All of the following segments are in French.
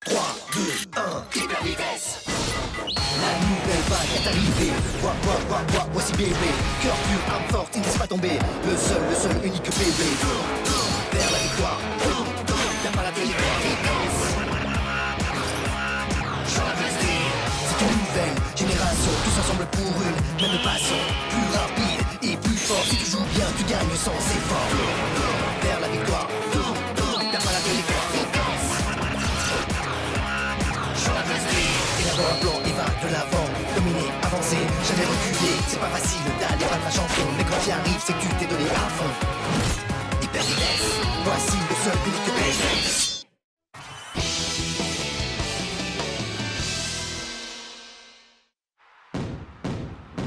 3, 2, 1, hyper vitesse. La nouvelle vague est arrivée. Voici bébé. Cœur pur, arme forte, il ne laisse pas tomber. Le seul unique bébé. Vers la victoire. T'as pas la vitesse. C'est une nouvelle génération, tous ensemble pour une même passion. Plus rapide et plus fort. Si tu joues bien, tu gagnes sans effort. Vers la victoire. T'as pas la victoire. Un plan et va de l'avant, dominer, avancer, jamais reculer. C'est pas facile d'aller battre la chanson, mais quand t'y arrives, c'est que tu t'es donné à fond. Hyper vitesse, voici le seul unique baiser.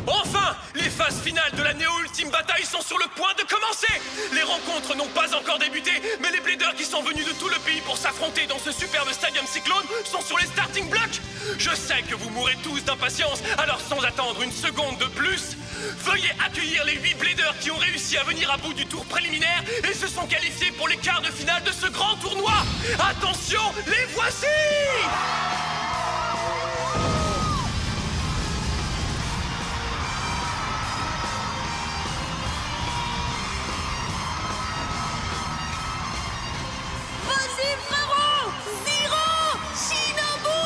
Enfin, les phases finales de la Néo Ultime Bataille sont sur le point de commencer. Les rencontres n'ont pas encore débuté, mais les Bladers qui sont venus de tout le pays pour s'affronter dans ce superbe stadium cyclone sont sur les starting blocks. Je sais que vous mourrez tous d'impatience, alors sans attendre une seconde de plus, veuillez accueillir les 8 Bladers qui ont réussi à venir à bout du tour préliminaire et se sont qualifiés pour les quarts de finale de ce grand tournoi. Attention, les voici! Vas-y frérot! Zero! Shinobu!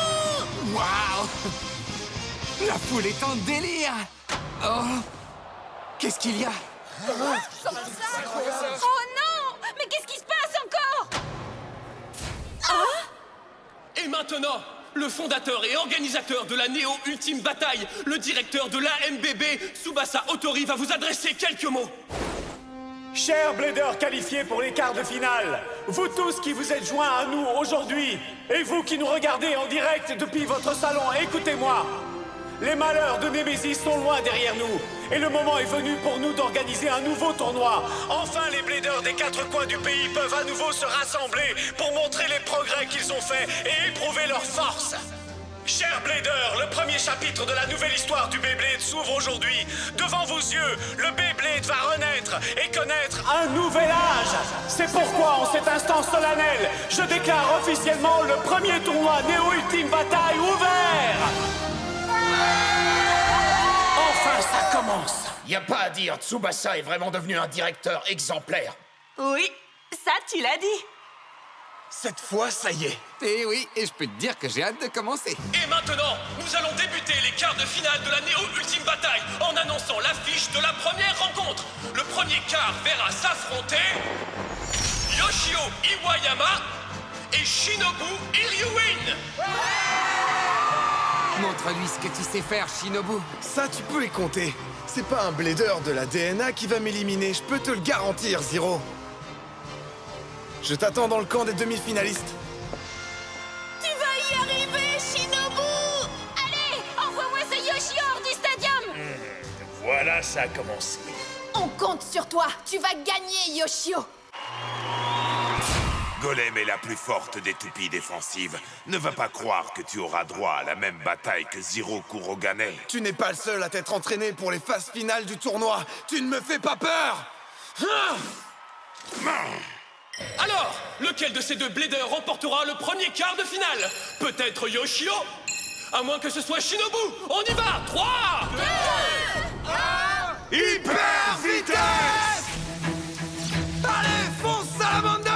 Waouh! La foule est en délire! Oh! Qu'est-ce qu'il y a? Oh non! Mais qu'est-ce qui se passe encore? Et maintenant, le fondateur et organisateur de la Néo Ultime Bataille, le directeur de l'AMBB, Tsubasa Otori, va vous adresser quelques mots. Chers Bladers qualifiés pour les quarts de finale, vous tous qui vous êtes joints à nous aujourd'hui, et vous qui nous regardez en direct depuis votre salon, écoutez-moi. Les malheurs de Nemesis sont loin derrière nous, et le moment est venu pour nous d'organiser un nouveau tournoi. Enfin, les Bladers des 4 coins du pays peuvent à nouveau se rassembler pour montrer les progrès qu'ils ont faits et éprouver leur force. Chers Bladers, le premier chapitre de la nouvelle histoire du Beyblade s'ouvre aujourd'hui. Devant vos yeux, le Beyblade va renaître et connaître un nouvel âge. C'est pourquoi, en cet instant solennel, je déclare officiellement le premier tournoi Néo Ultime Bataille ouvert. Enfin, ça commence. Y a pas à dire, Tsubasa est vraiment devenu un directeur exemplaire. Oui, ça tu l'as dit. Cette fois, ça y est. Et oui, et je peux te dire que j'ai hâte de commencer. Et maintenant, nous allons débuter les quarts de finale de la Néo Ultime Bataille en annonçant l'affiche de la première rencontre. Le premier quart verra s'affronter Yoshio Iwayama et Shinobu Iryuin. Montre-lui ce que tu sais faire, Shinobu. Ça, tu peux y compter. C'est pas un blader de la DNA qui va m'éliminer, je peux te le garantir, Zero. Je t'attends dans le camp des demi-finalistes. Tu vas y arriver, Shinobu! Allez, envoie-moi ce Yoshi hors du stadium! Voilà, ça a commencé. On compte sur toi! Tu vas gagner, Yoshio! Golem est la plus forte des toupies défensives. Ne va pas croire que tu auras droit à la même bataille que Zero Kurogane. Tu n'es pas le seul à t'être entraîné pour les phases finales du tournoi. Tu ne me fais pas peur! Alors, lequel de ces deux Bladers remportera le premier quart de finale? Peut-être Yoshio? À moins que ce soit Shinobu. On y va! 3, 2, 1... Hyper vitesse! Allez, fonce, Salamander!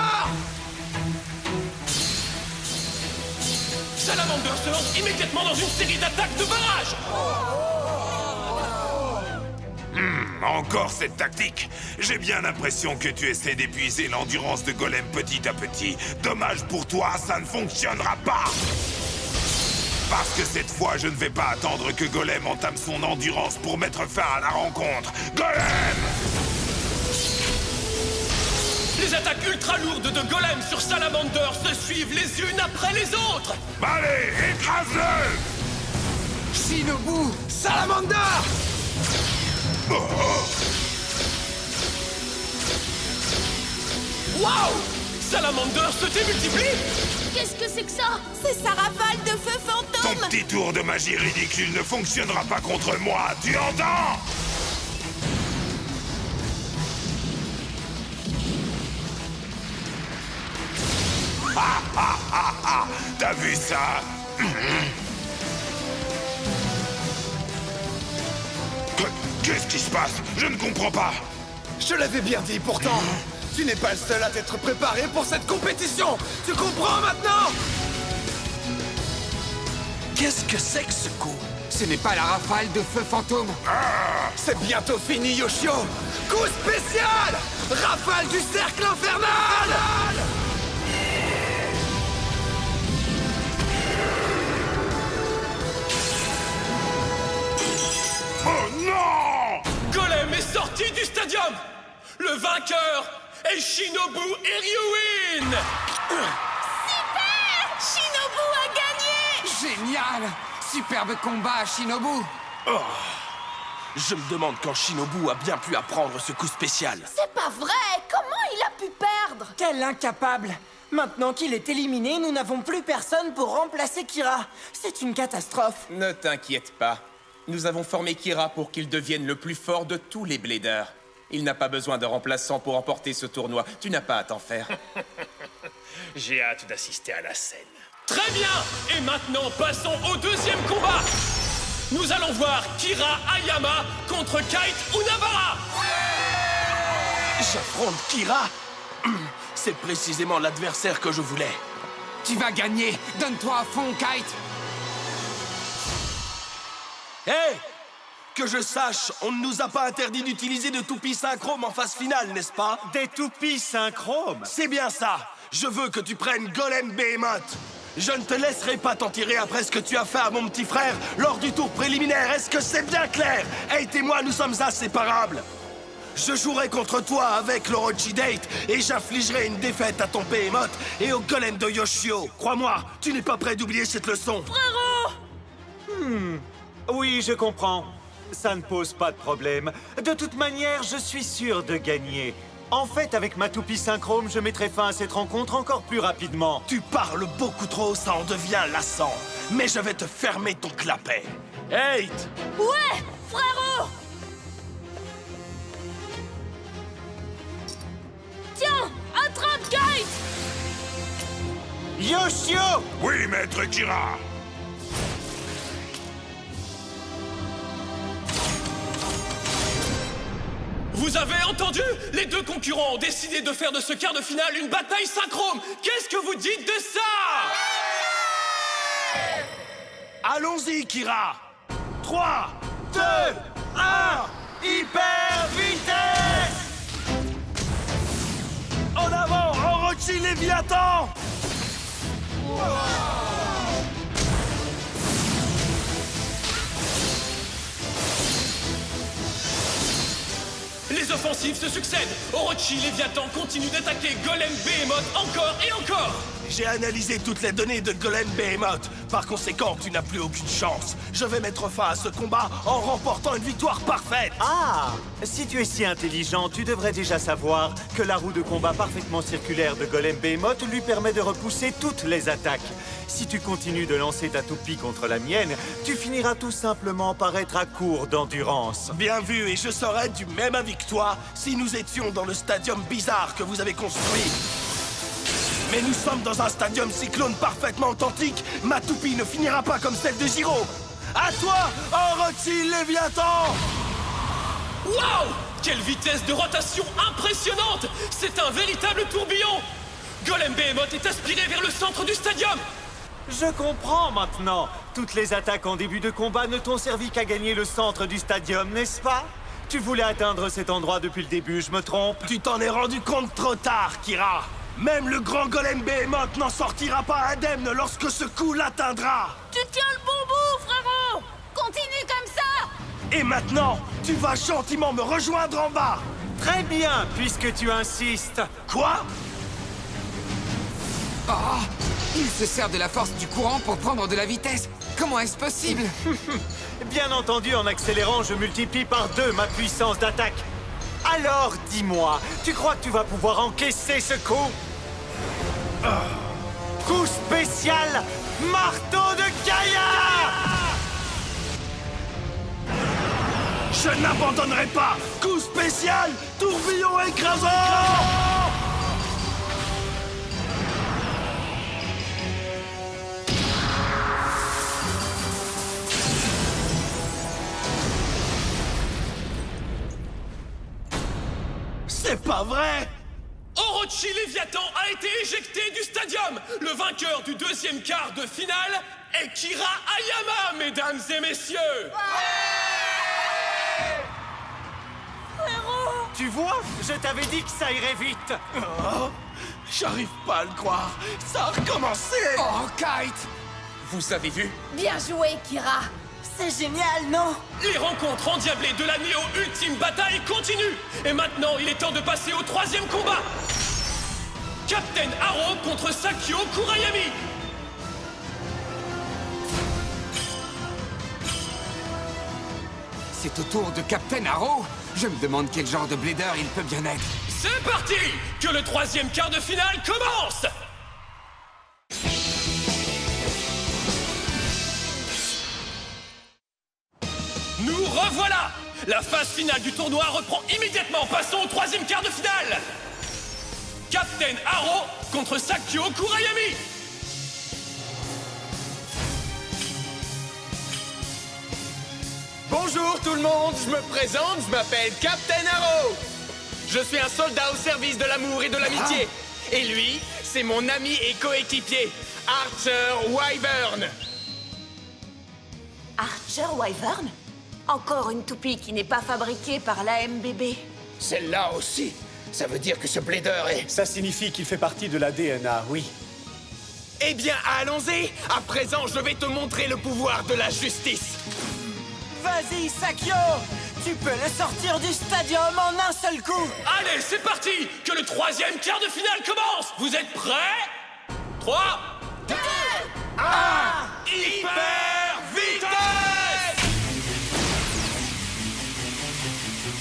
Salamander se lance immédiatement dans une série d'attaques de barrage. Encore cette tactique. J'ai bien l'impression que tu essaies d'épuiser l'endurance de Golem petit à petit. Dommage pour toi, ça ne fonctionnera pas. Parce que cette fois, je ne vais pas attendre que Golem entame son endurance pour mettre fin à la rencontre. Golem! Les attaques ultra lourdes de Golem sur Salamander se suivent les unes après les autres. Allez, écrase-le! Shinobu! Salamander! Waouh! Salamander se démultiplie. Qu'est-ce que c'est que ça? C'est sa rafale de feu Ton fantôme! petit tour de magie ridicule ne fonctionnera pas contre moi, tu entends? T'as vu ça? Qu'est-ce qui se passe? Je ne comprends pas. Je l'avais bien dit, pourtant. Tu n'es pas le seul à t'être préparé pour cette compétition. Tu comprends maintenant? Qu'est-ce que c'est que ce coup? Ce n'est pas la rafale de feu fantôme. C'est bientôt fini, Yoshio. Coup spécial! Rafale du cercle infernal! Oh non! Golem est sorti du stadium. Le vainqueur est Shinobu Ryuin. Super! Shinobu a gagné! Génial! Superbe combat, Shinobu. Je me demande quand Shinobu a bien pu apprendre ce coup spécial. C'est pas vrai! Comment il a pu perdre? Quel incapable! Maintenant qu'il est éliminé, nous n'avons plus personne pour remplacer Kira. C'est une catastrophe. Ne t'inquiète pas. Nous avons formé Kira pour qu'il devienne le plus fort de tous les Bladers. Il n'a pas besoin de remplaçant pour remporter ce tournoi. Tu n'as pas à t'en faire. J'ai hâte d'assister à la scène. Très bien! Et maintenant, passons au deuxième combat. Nous allons voir Kira Ayama contre Kite Unabara. J'affronte Kira. C'est précisément l'adversaire que je voulais. Tu vas gagner. Donne-toi à fond, Kite. Hé! Que je sache, on ne nous a pas interdit d'utiliser de toupies synchromes en phase finale, n'est-ce pas? Des toupies synchromes? C'est bien ça. Je veux que tu prennes Golem Behemoth. Je ne te laisserai pas t'en tirer après ce que tu as fait à mon petit frère lors du tour préliminaire. Est-ce que c'est bien clair? Hey, et moi, nous sommes inséparables. Je jouerai contre toi avec l'Orochi Date et j'infligerai une défaite à ton Behemoth et au Golem de Yoshio. Crois-moi, tu n'es pas prêt d'oublier cette leçon. Oui, je comprends. Ça ne pose pas de problème. De toute manière, je suis sûr de gagner. En fait, avec ma toupie synchrome, je mettrai fin à cette rencontre encore plus rapidement. Tu parles beaucoup trop, ça en devient lassant. Mais je vais te fermer ton clapet. Hate! Ouais, frérot! Tiens, attrape Kite! Yoshio! Oui, maître Kira. Vous avez entendu? Les deux concurrents ont décidé de faire de ce quart de finale une bataille synchrome. Qu'est-ce que vous dites de ça? Allons-y, Kira! 3, 2, 1, hyper vitesse! En avant, Orochi Léviathan! Les offensives se succèdent. Orochi Léviathan continue d'attaquer Golem Behemoth encore et encore. J'ai analysé toutes les données de Golem Behemoth. Par conséquent, tu n'as plus aucune chance. Je vais mettre fin à ce combat en remportant une victoire parfaite. Ah! Si tu es si intelligent, tu devrais déjà savoir que la roue de combat parfaitement circulaire de Golem Behemoth lui permet de repousser toutes les attaques. Si tu continues de lancer ta toupie contre la mienne, tu finiras tout simplement par être à court d'endurance. Bien vu, et je serais du même avis que toi si nous étions dans le stadium bizarre que vous avez construit. Mais nous sommes dans un stadium cyclone parfaitement authentique. Ma toupie ne finira pas comme celle de Jiro. À toi, Orochi Léviathan! Waouh! Quelle vitesse de rotation impressionnante! C'est un véritable tourbillon! Golem Behemoth est aspiré vers le centre du stadium! Je comprends maintenant. Toutes les attaques en début de combat ne t'ont servi qu'à gagner le centre du stadium, n'est-ce pas? Tu voulais atteindre cet endroit depuis le début, je me trompe? Tu t'en es rendu compte trop tard, Kira. Même le grand Golem Behemoth n'en sortira pas indemne lorsque ce coup l'atteindra. Tu tiens le bon bout, frérot! Continue comme ça! Et maintenant, tu vas gentiment me rejoindre en bas. Très bien, puisque tu insistes. Quoi? Oh! Il se sert de la force du courant pour prendre de la vitesse. Comment est-ce possible? Bien entendu, en accélérant, je multiplie par 2 ma puissance d'attaque. Alors, dis-moi, tu crois que tu vas pouvoir encaisser ce coup? Coup spécial, marteau de Gaïa! Je n'abandonnerai pas. Coup spécial, tourbillon écrasant! C'est pas vrai! Orochi Léviathan a été éjecté du stadium. Le vainqueur du deuxième quart de finale est Kira Ayama, mesdames et messieurs. Frérot! Tu vois, je t'avais dit que ça irait vite. Oh, j'arrive pas à le croire. Ça a recommencé! Oh, Kite! Vous avez vu? Bien joué, Kira! C'est génial, non? Les rencontres endiablées de la Neo Ultime Bataille continuent. Et maintenant, il est temps de passer au troisième combat. Captain Haro contre Sakyo Kurayami. C'est au tour de Captain Haro? Je me demande quel genre de blader il peut bien être. C'est parti! Que le troisième quart de finale commence! Nous revoilà! La phase finale du tournoi reprend immédiatement. Passons au troisième quart de finale! Captain Haro contre Sakyo Kurayami! Bonjour tout le monde, je me présente, je m'appelle Captain Haro. Je suis un soldat au service de l'amour et de l'amitié. Et lui, c'est mon ami et coéquipier, Archer Wyvern. Archer Wyvern? Encore une toupie qui n'est pas fabriquée par la MBB. Celle-là aussi. Ça veut dire que ce blader est... Ça signifie qu'il fait partie de la DNA, oui. Eh bien, allons-y. À présent, je vais te montrer le pouvoir de la justice. Vas-y, Sakyo! Tu peux le sortir du stadium en un seul coup! Allez, c'est parti! Que le troisième quart de finale commence! Vous êtes prêts? 3, 2, 1, hyper vitesse!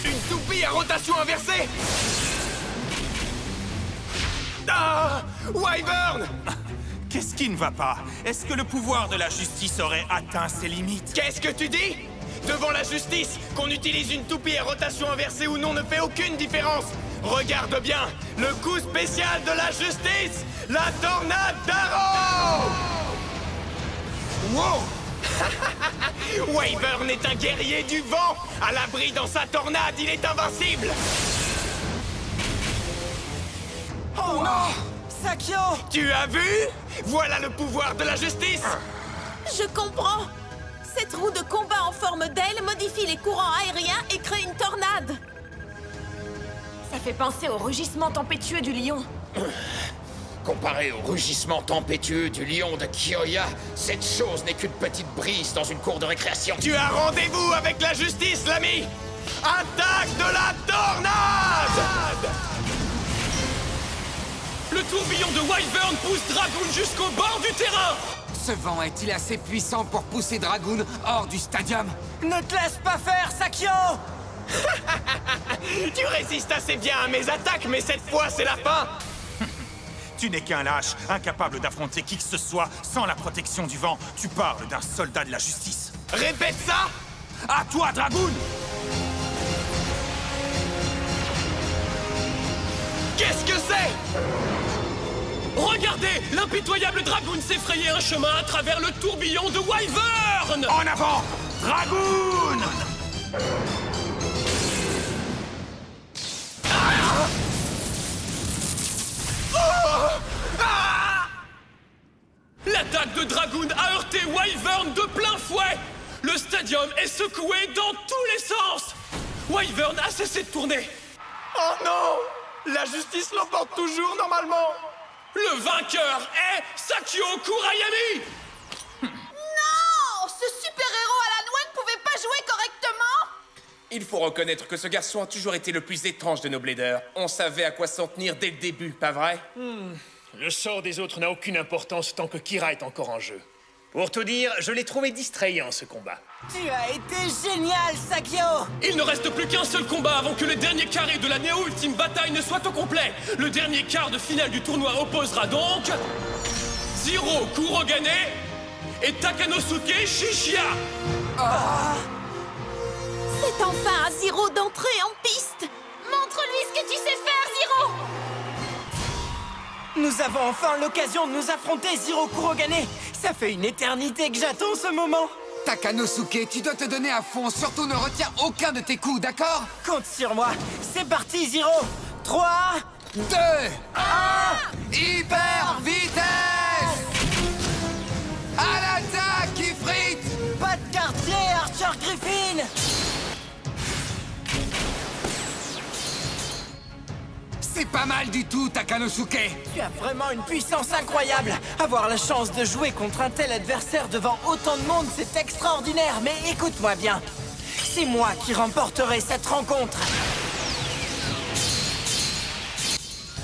Une toupie à rotation inversée. Ah! Wyvern! Qu'est-ce qui ne va pas? Est-ce que le pouvoir de la justice aurait atteint ses limites? Qu'est-ce que tu dis? Devant la justice, qu'on utilise une toupie à rotation inversée ou non ne fait aucune différence. Regarde bien, le coup spécial de la justice, la tornade d'Haro! Wow! Wyvern est un guerrier du vent. À l'abri dans sa tornade, il est invincible. Oh non! Sakyo! Tu as vu? Voilà le pouvoir de la justice. Je comprends! Cette roue de combat en forme d'aile modifie les courants aériens et crée une tornade. Ça fait penser au rugissement tempétueux du lion. Comparé au rugissement tempétueux du lion de Kyoya, cette chose n'est qu'une petite brise dans une cour de récréation. Tu as rendez-vous avec la justice, l'ami! Attaque de la tornade! Le tourbillon de Wyvern pousse Dragoon jusqu'au bord du terrain! Ce vent est-il assez puissant pour pousser Dragoon hors du stadium? Ne te laisse pas faire, Sakyo! Tu résistes assez bien à mes attaques, mais cette fois, c'est la fin! Tu n'es qu'un lâche, incapable d'affronter qui que ce soit sans la protection du vent. Tu parles d'un soldat de la justice. Répète ça! À toi, Dragoon! Qu'est-ce que c'est? Regardez! L'impitoyable Dragoon s'est frayé un chemin à travers le tourbillon de Wyvern! En avant! Dragoon! L'attaque de Dragoon a heurté Wyvern de plein fouet! Le stadium est secoué dans tous les sens! Wyvern a cessé de tourner! Oh non! La justice l'emporte toujours, normalement! Le vainqueur est Sakyo Kurayami! Non! Ce super-héros à la noix ne pouvait pas jouer correctement! Il faut reconnaître que ce garçon a toujours été le plus étrange de nos bladers. On savait à quoi s'en tenir dès le début, pas vrai? Le sort des autres n'a aucune importance tant que Kira est encore en jeu. Pour tout dire, je l'ai trouvé distrayant, ce combat. Tu as été génial, Sakyo! Il ne reste plus qu'un seul combat avant que le dernier carré de la Neo Ultime Bataille ne soit au complet. Le dernier quart de finale du tournoi opposera donc Zero Kurogane et Takanosuke Shishiya. C'est enfin à Zero d'entrer en piste! Montre-lui ce que tu sais faire, Zero! Nous avons enfin l'occasion de nous affronter, Zero Kurogane! Ça fait une éternité que j'attends ce moment! Takanosuke, tu dois te donner à fond, surtout ne retiens aucun de tes coups, d'accord? Compte sur moi! C'est parti, Zero! 3, 2, 1, hyper vitesse! À l'attaque, Ifrit! pas de quartier, Archer Griffin! C'est pas mal du tout, Takanosuke! Tu as vraiment une puissance incroyable! Avoir la chance de jouer contre un tel adversaire devant autant de monde, c'est extraordinaire! Mais écoute-moi bien! C'est moi qui remporterai cette rencontre!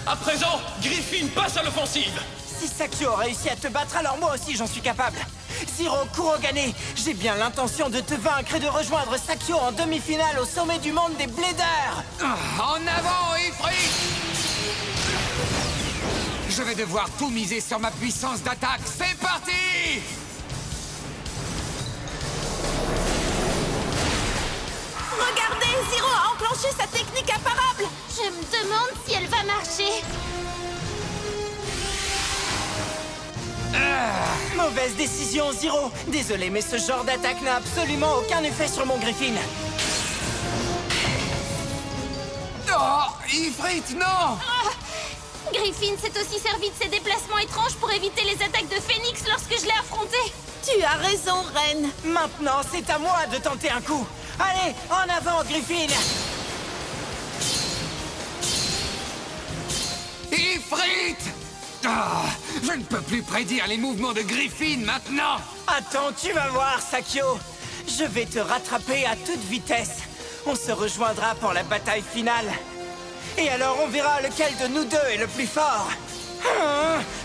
À présent, Griffin passe à l'offensive. Si Sakio a réussi à te battre, alors moi aussi j'en suis capable! Zero Kurogane, j'ai bien l'intention de te vaincre et de rejoindre Sakio en demi-finale au sommet du monde des Bladers! En avant, Ifrit! Je vais devoir tout miser sur ma puissance d'attaque. C'est parti! Regardez, Zero a enclenché sa technique imparable. Je me demande si elle va marcher. Mauvaise décision, Zero. Désolé, mais ce genre d'attaque n'a absolument aucun effet sur mon Griffin. Oh, Ifrit, non! Griffin s'est aussi servi de ses déplacements étranges pour éviter les attaques de Phoenix lorsque je l'ai affronté. Tu as raison, Reine. Maintenant, c'est à moi de tenter un coup. Allez, en avant, Griffin! Ifrit! Ah, je ne peux plus prédire les mouvements de Griffin maintenant! Attends, tu vas voir, Sakio. Je vais te rattraper à toute vitesse. On se rejoindra pour la bataille finale. Et alors on verra lequel de nous deux est le plus fort.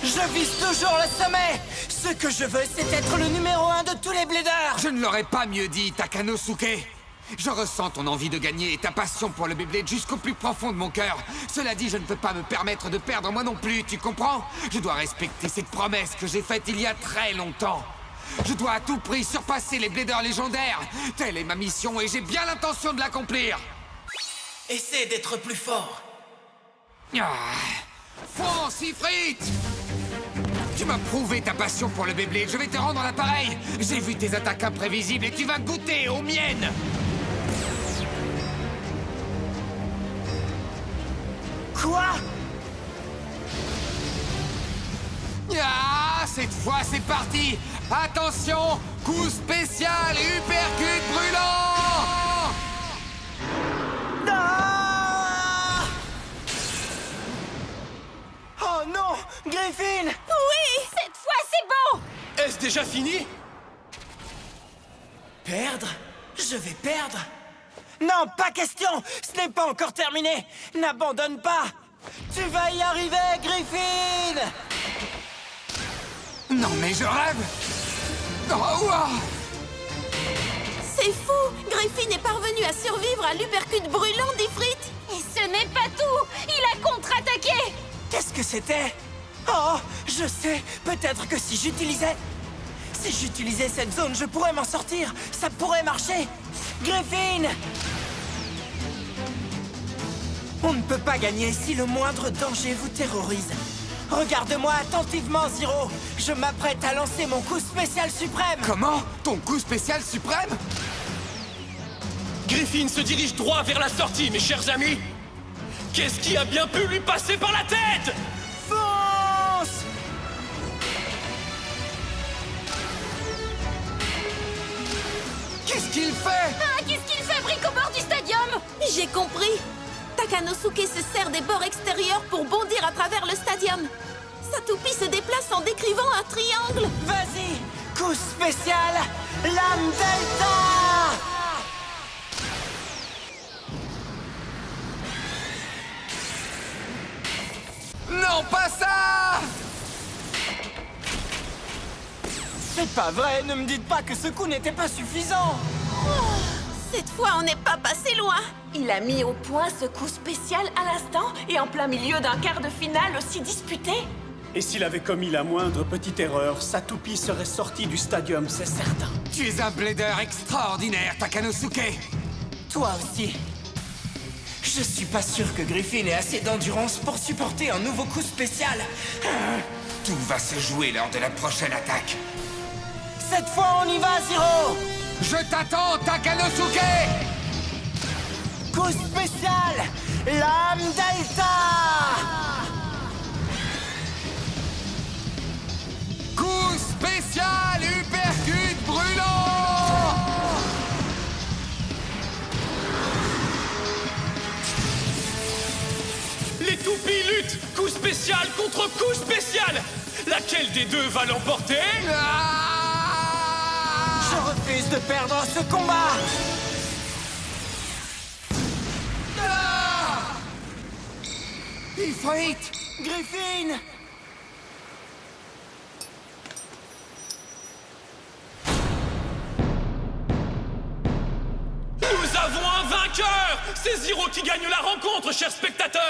Je vise toujours le sommet. Ce que je veux, c'est être le numéro 1 de tous les Bladers. Je ne l'aurais pas mieux dit, Takanosuke. Je ressens ton envie de gagner et ta passion pour le Beyblade jusqu'au plus profond de mon cœur. Cela dit, je ne peux pas me permettre de perdre moi non plus, tu comprends? Je dois respecter cette promesse que j'ai faite il y a très longtemps. Je dois à tout prix surpasser les Bladers légendaires. Telle est ma mission et j'ai bien l'intention de l'accomplir. Essaie d'être plus fort. Fonce, Ifrit! Tu m'as prouvé ta passion pour le Beyblade. Je vais te rendre l'appareil. J'ai vu tes attaques imprévisibles et tu vas goûter aux miennes. Quoi? Cette fois, c'est parti! Attention! Coup spécial, uppercut brûlant! Ah! Oh non! Griffin! Oui! Cette fois, c'est bon! Est-ce déjà fini? Perdre? Je vais perdre? Non, pas question! Ce n'est pas encore terminé! N'abandonne pas! Tu vas y arriver, Griffin! Non mais je rêve! Oh, ouah! C'est fou! Griffin est parvenu à survivre à l'uppercut brûlant d'Ifrit! Et ce n'est pas tout! Il a contre-attaqué! Qu'est-ce que c'était? Oh, je sais! Peut-être que si j'utilisais cette zone, je pourrais m'en sortir! Ça pourrait marcher! Griffin! On ne peut pas gagner si le moindre danger vous terrorise. Regarde-moi attentivement, Zero. Je m'apprête à lancer mon coup spécial suprême. Comment? Ton coup spécial suprême? Griffin se dirige droit vers la sortie, mes chers amis. Qu'est-ce qui a bien pu lui passer par la tête? Fonce! Qu'est-ce qu'il fait? Ah, qu'est-ce qu'il fabrique au bord du stadium? J'ai compris! Takanosuke se sert des bords extérieurs pour bondir à travers le stadium. Sa toupie se déplace en décrivant un triangle. Vas-y! Coup spécial! Lame Delta! Non, pas ça! C'est pas vrai, ne me dites pas que ce coup n'était pas suffisant! Cette fois, on n'est pas passé loin. Il a mis au point ce coup spécial à l'instant et en plein milieu d'un quart de finale aussi disputé. Et s'il avait commis la moindre petite erreur, sa toupie serait sortie du stadium, c'est certain. Tu es un blader extraordinaire, Takanosuke. Toi aussi. Je suis pas sûr que Griffin ait assez d'endurance pour supporter un nouveau coup spécial. Tout va se jouer lors de la prochaine attaque. Cette fois, on y va, Zero! Je t'attends, Takanosuke! Coup spécial! Lame Delta! Coup spécial uppercut brûlant! Les toupies luttent! Coup spécial contre coup spécial! Laquelle des deux va l'emporter? Je refuse de perdre ce combat! Ifrit! Griffin! Nous avons un vainqueur! C'est Zero qui gagne la rencontre, chers spectateurs!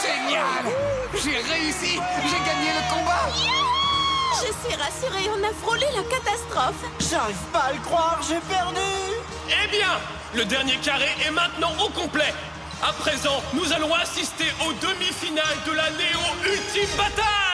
Génial! J'ai réussi! J'ai gagné le combat! Je suis rassurée, on a frôlé la catastrophe. J'arrive pas à le croire, j'ai perdu! Eh bien, le dernier carré est maintenant au complet. À présent, nous allons assister aux demi-finales de la Néo Ultime Bataille!